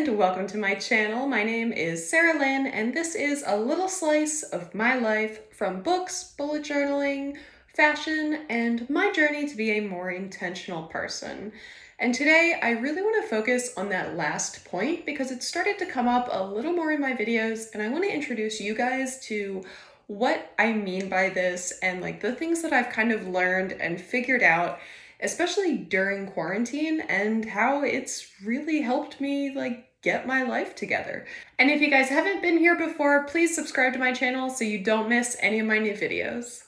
and welcome to my channel. My name is Sarah Lynn, and this is a little slice of my life from books, bullet journaling, fashion, and my journey to be a more intentional person. And today I really want to focus on that last point because it started to come up a little more in my videos, and I want to introduce you guys to what I mean by this and like the things that I've kind of learned and figured out, especially during quarantine, and how it's really helped me like get my life together. And if you guys haven't been here before, please subscribe to my channel so you don't miss any of my new videos.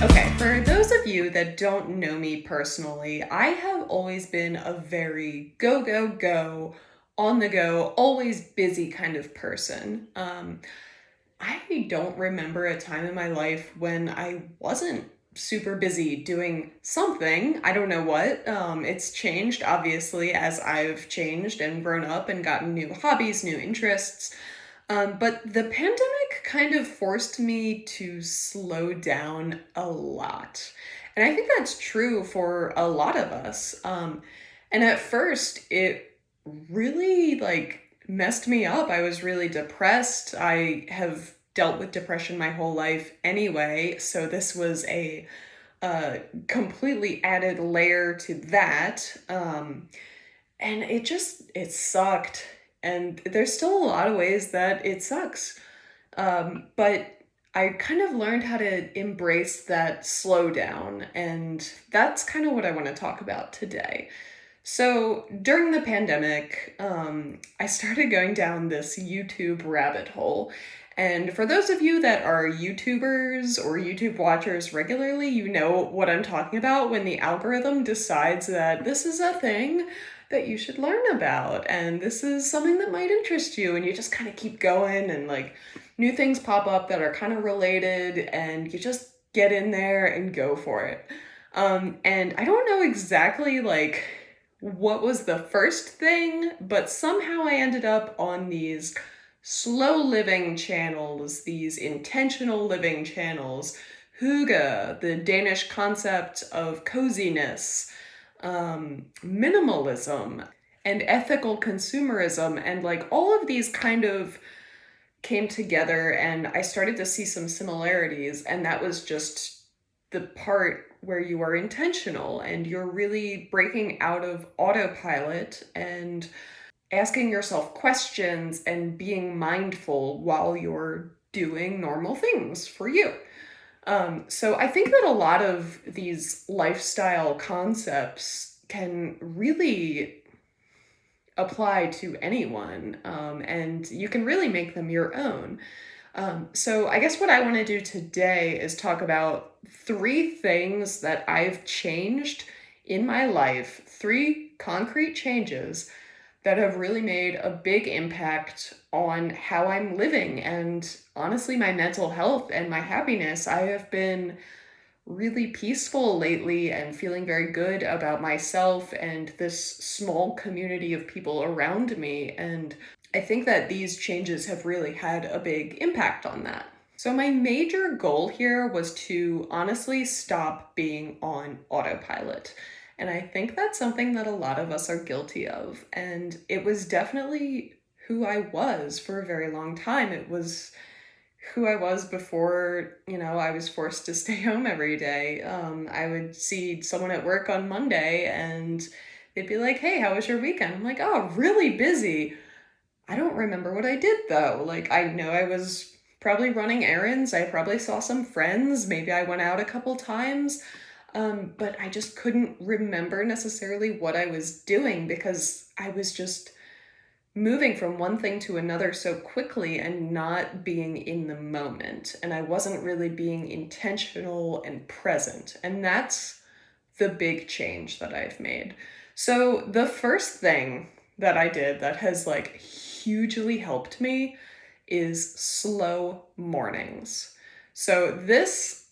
Okay, for those of you that don't know me personally, I have always been a very go, go, go, on the go, always busy kind of person. I don't remember a time in my life when I wasn't super busy doing something. I don't know what. It's changed, obviously, as I've changed and grown up and gotten new hobbies, new interests. But the pandemic kind of forced me to slow down a lot. And I think that's true for a lot of us. And at first, it really like messed me up. I was really depressed. I have dealt with depression my whole life anyway, so this was a completely added layer to that. And it sucked. And there's still a lot of ways that it sucks. But I kind of learned how to embrace that slowdown, and that's kind of what I want to talk about today. So during the pandemic, I started going down this YouTube rabbit hole. And for those of you that are YouTubers or YouTube watchers regularly, you know what I'm talking about when the algorithm decides that this is a thing that you should learn about and this is something that might interest you, and you just kind of keep going and like new things pop up that are kind of related and you just get in there and go for it. And I don't know exactly like what was the first thing, but somehow I ended up on these slow living channels, these intentional living channels, hygge, the Danish concept of coziness, minimalism, and ethical consumerism, and like all of these kind of came together, and I started to see some similarities, and that was just the part where you are intentional and you're really breaking out of autopilot and asking yourself questions and being mindful while you're doing normal things for you. So I think that a lot of these lifestyle concepts can really apply to anyone, and you can really make them your own. So I guess what I want to do today is talk about 3 things that I've changed in my life, 3 concrete changes that have really made a big impact on how I'm living and honestly my mental health and my happiness. I have been really peaceful lately and feeling very good about myself and this small community of people around me. And I think that these changes have really had a big impact on that. So my major goal here was to honestly stop being on autopilot. And I think that's something that a lot of us are guilty of. And it was definitely who I was for a very long time. It was who I was before, I was forced to stay home every day. I would see someone at work on Monday and they'd be like, "Hey, how was your weekend?" I'm like, "Oh, really busy." I don't remember what I did though. Like, I know I was probably running errands. I probably saw some friends. Maybe I went out a couple times. But I just couldn't remember necessarily what I was doing because I was just moving from one thing to another so quickly and not being in the moment. And I wasn't really being intentional and present. And that's the big change that I've made. So the first thing that I did that has like hugely helped me is slow mornings. So this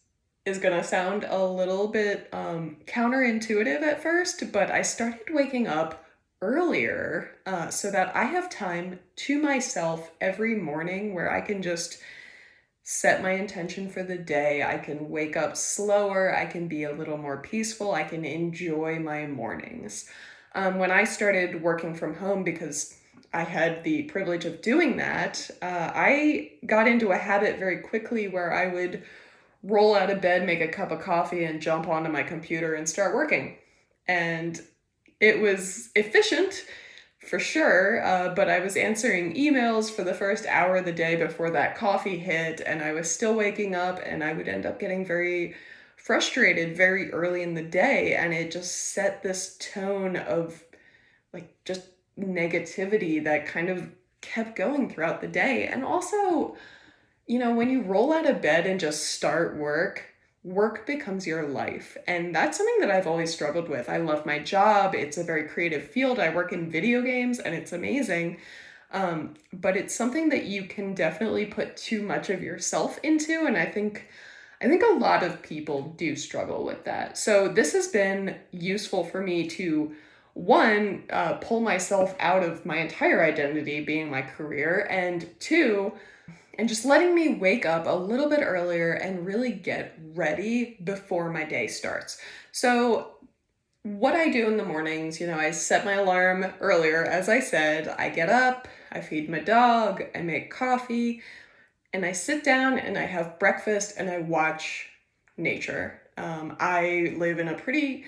is gonna sound a little bit counterintuitive at first, but I started waking up earlier so that I have time to myself every morning where I can just set my intention for the day. I can wake up slower. I can be a little more peaceful. I can enjoy my mornings. When I started working from home, because I had the privilege of doing that, I got into a habit very quickly where I would roll out of bed, make a cup of coffee, and jump onto my computer and start working. And it was efficient for sure, but I was answering emails for the first hour of the day before that coffee hit, and I was still waking up, and I would end up getting very frustrated very early in the day, and it just set this tone of like just negativity that kind of kept going throughout the day. And also, when you roll out of bed and just start work, work becomes your life. And that's something that I've always struggled with. I love my job. It's a very creative field. I work in video games and it's amazing. But it's something that you can definitely put too much of yourself into. And I think a lot of people do struggle with that. So this has been useful for me to, one, pull myself out of my entire identity being my career, and two, and just letting me wake up a little bit earlier and really get ready before my day starts. So, what I do in the mornings, I set my alarm earlier, as I said. I get up, I feed my dog, I make coffee, and I sit down and I have breakfast and I watch nature. I live in a pretty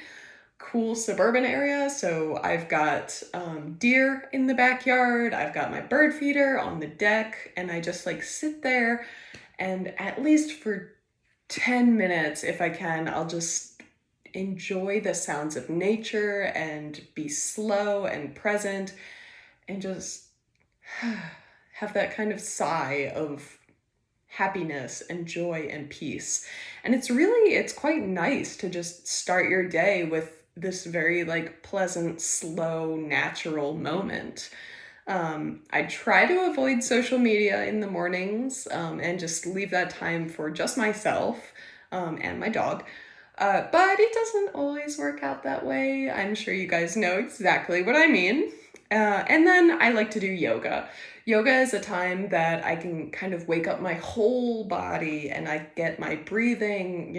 cool suburban area, so I've got deer in the backyard, I've got my bird feeder on the deck, and I just like sit there and at least for 10 minutes, if I can, I'll just enjoy the sounds of nature and be slow and present and just have that kind of sigh of happiness and joy and peace. And it's quite nice to just start your day with this very like pleasant, slow, natural moment. I try to avoid social media in the mornings, and just leave that time for just myself, and my dog. But it doesn't always work out that way. I'm sure you guys know exactly what I mean. And then I like to do yoga. Yoga is a time that I can kind of wake up my whole body and I get my breathing,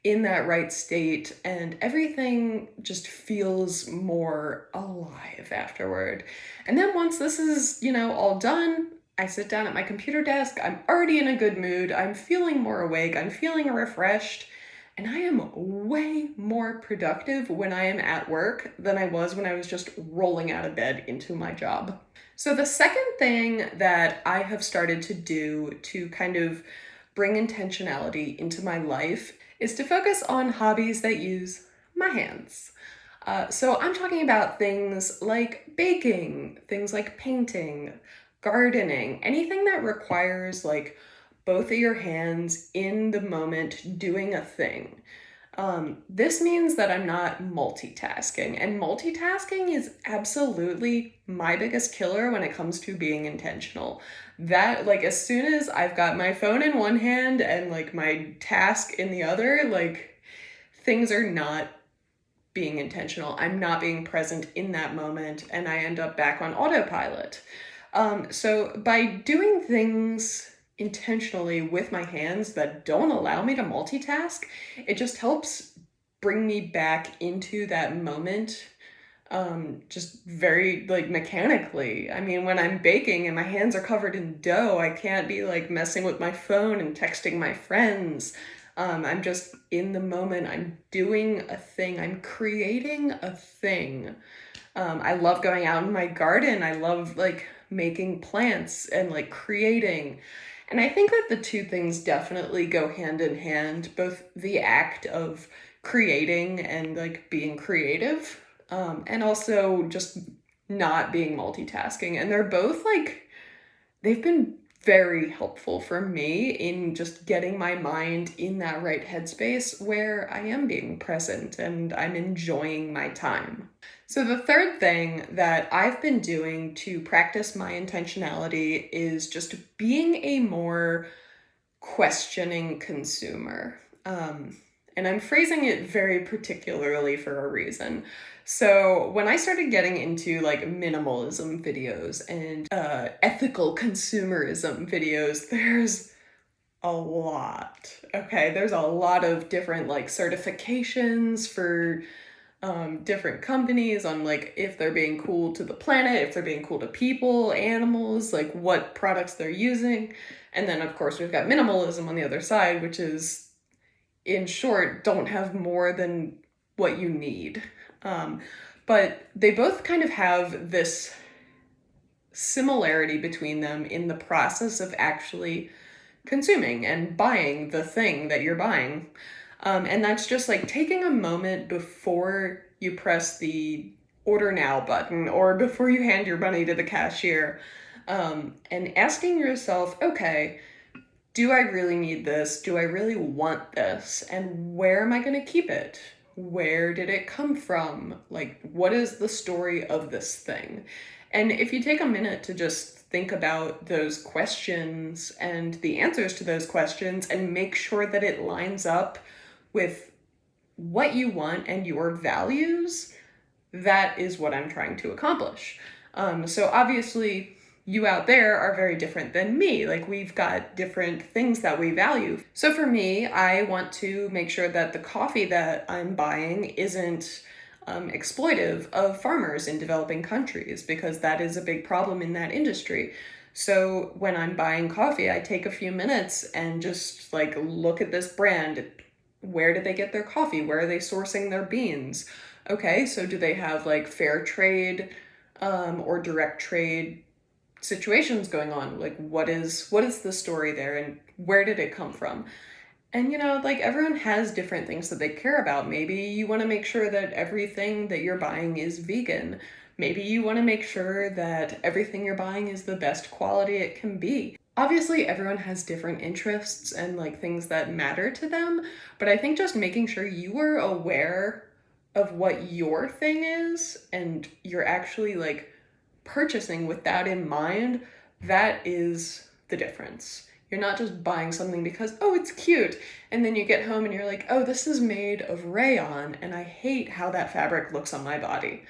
in that right state, and everything just feels more alive afterward. And then once this is, all done, I sit down at my computer desk. I'm already in a good mood. I'm feeling more awake. I'm feeling refreshed. And I am way more productive when I am at work than I was when I was just rolling out of bed into my job. So, the second thing that I have started to do to kind of bring intentionality into my life is to focus on hobbies that use my hands. So, I'm talking about things like baking, things like painting, gardening, anything that requires like both of your hands in the moment doing a thing. This means that I'm not multitasking, and multitasking is absolutely my biggest killer when it comes to being intentional. That, like, as soon as I've got my phone in one hand and like my task in the other, like, things are not being intentional. I'm not being present in that moment, and I end up back on autopilot. So by doing things intentionally with my hands that don't allow me to multitask, it just helps bring me back into that moment, just very like mechanically. I mean, when I'm baking and my hands are covered in dough, I can't be like messing with my phone and texting my friends. I'm just in the moment. I'm doing a thing. I'm creating a thing. I love going out in my garden. I love like making plants and like creating. And I think that the two things definitely go hand in hand, both the act of creating and like being creative, and also just not being multitasking. And they're both like, they've been very helpful for me in just getting my mind in that right headspace where I am being present and I'm enjoying my time. So, the third thing that I've been doing to practice my intentionality is just being a more questioning consumer. And I'm phrasing it very particularly for a reason. So, when I started getting into like minimalism videos and ethical consumerism videos, there's A lot. Okay, there's a lot of different like certifications for different companies on like if they're being cool to the planet, if they're being cool to people, animals, like what products they're using. And then of course we've got minimalism on the other side, which is, in short, don't have more than what you need. Um, but they both kind of have this similarity between them in the process of actually consuming and buying the thing that you're buying. And that's just like taking a moment before you press the order now button or before you hand your money to the cashier, and asking yourself, okay, do I really need this? Do I really want this? And where am I going to keep it? Where did it come from? Like, what is the story of this thing? And if you take a minute to just think about those questions and the answers to those questions and make sure that it lines up with what you want and your values, that is what I'm trying to accomplish. So obviously, you out there are very different than me. Like, we've got different things that we value. So for me, I want to make sure that the coffee that I'm buying isn't exploitive of farmers in developing countries, because that is a big problem in that industry. So when I'm buying coffee, I take a few minutes and just like look at this brand. Where did they get their coffee? Where are they sourcing their beans? Okay, so do they have like fair trade or direct trade situations going on? Like, what is the story there, and where did it come from? And like, everyone has different things that they care about. Maybe you want to make sure that everything that you're buying is vegan. Maybe you want to make sure that everything you're buying is the best quality it can be. Obviously, everyone has different interests and like things that matter to them, but I think just making sure you are aware of what your thing is and you're actually like purchasing with that in mind, that is the difference. You're not just buying something because, oh, it's cute. And then you get home and you're like, oh, this is made of rayon and I hate how that fabric looks on my body.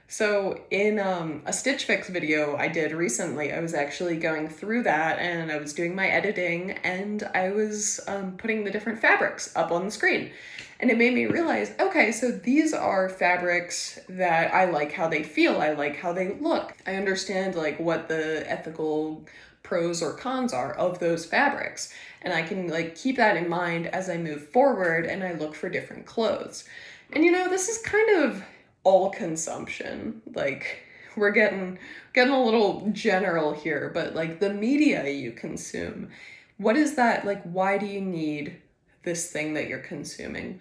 So in a Stitch Fix video I did recently, I was actually going through that and I was doing my editing and I was putting the different fabrics up on the screen. And it made me realize, okay, so these are fabrics that I like how they feel, I like how they look. I understand like what the ethical pros or cons are of those fabrics. And I can like keep that in mind as I move forward and I look for different clothes. And this is kind of all consumption. Like, we're getting a little general here, but like the media you consume, what is that like? Why do you need this thing that you're consuming?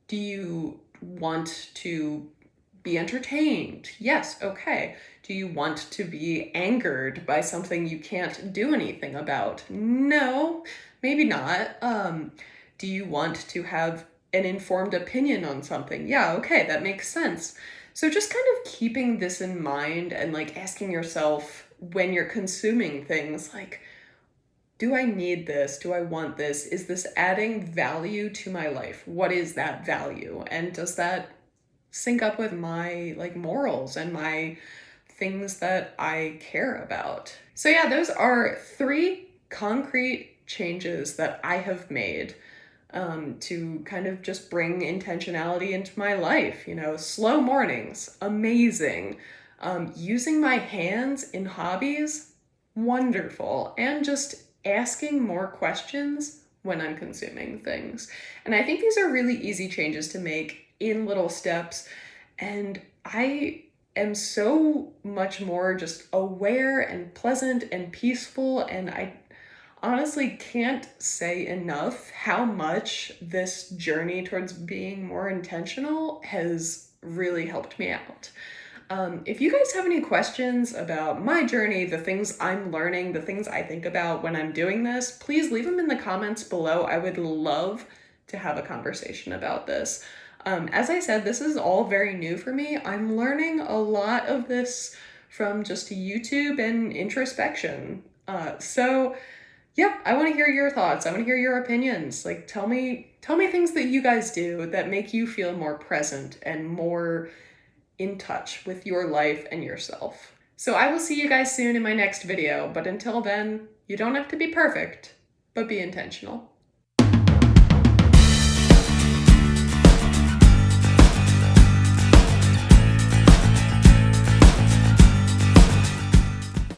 Do you want to be entertained? Yes, okay. Do you want to be angered by something you can't do anything about? No, maybe not. Do you want to have an informed opinion on something? Yeah, okay, that makes sense. So just kind of keeping this in mind and like asking yourself when you're consuming things like, do I need this? Do I want this? Is this adding value to my life? What is that value? And does that sync up with my like morals and my things that I care about? So yeah, those are 3 concrete changes that I have made to kind of just bring intentionality into my life. Slow mornings, amazing. Using my hands in hobbies, wonderful. And just asking more questions when I'm consuming things. And I think these are really easy changes to make in little steps. And I am so much more just aware and pleasant and peaceful. And I honestly can't say enough how much this journey towards being more intentional has really helped me out. If you guys have any questions about my journey, the things I'm learning, the things I think about when I'm doing this, please leave them in the comments below. I would love to have a conversation about this. As I said, this is all very new for me. I'm learning a lot of this from just YouTube and introspection. So yeah, I want to hear your thoughts. I want to hear your opinions. Like, tell me things that you guys do that make you feel more present and more in touch with your life and yourself. So I will see you guys soon in my next video, but until then, you don't have to be perfect. but be intentional.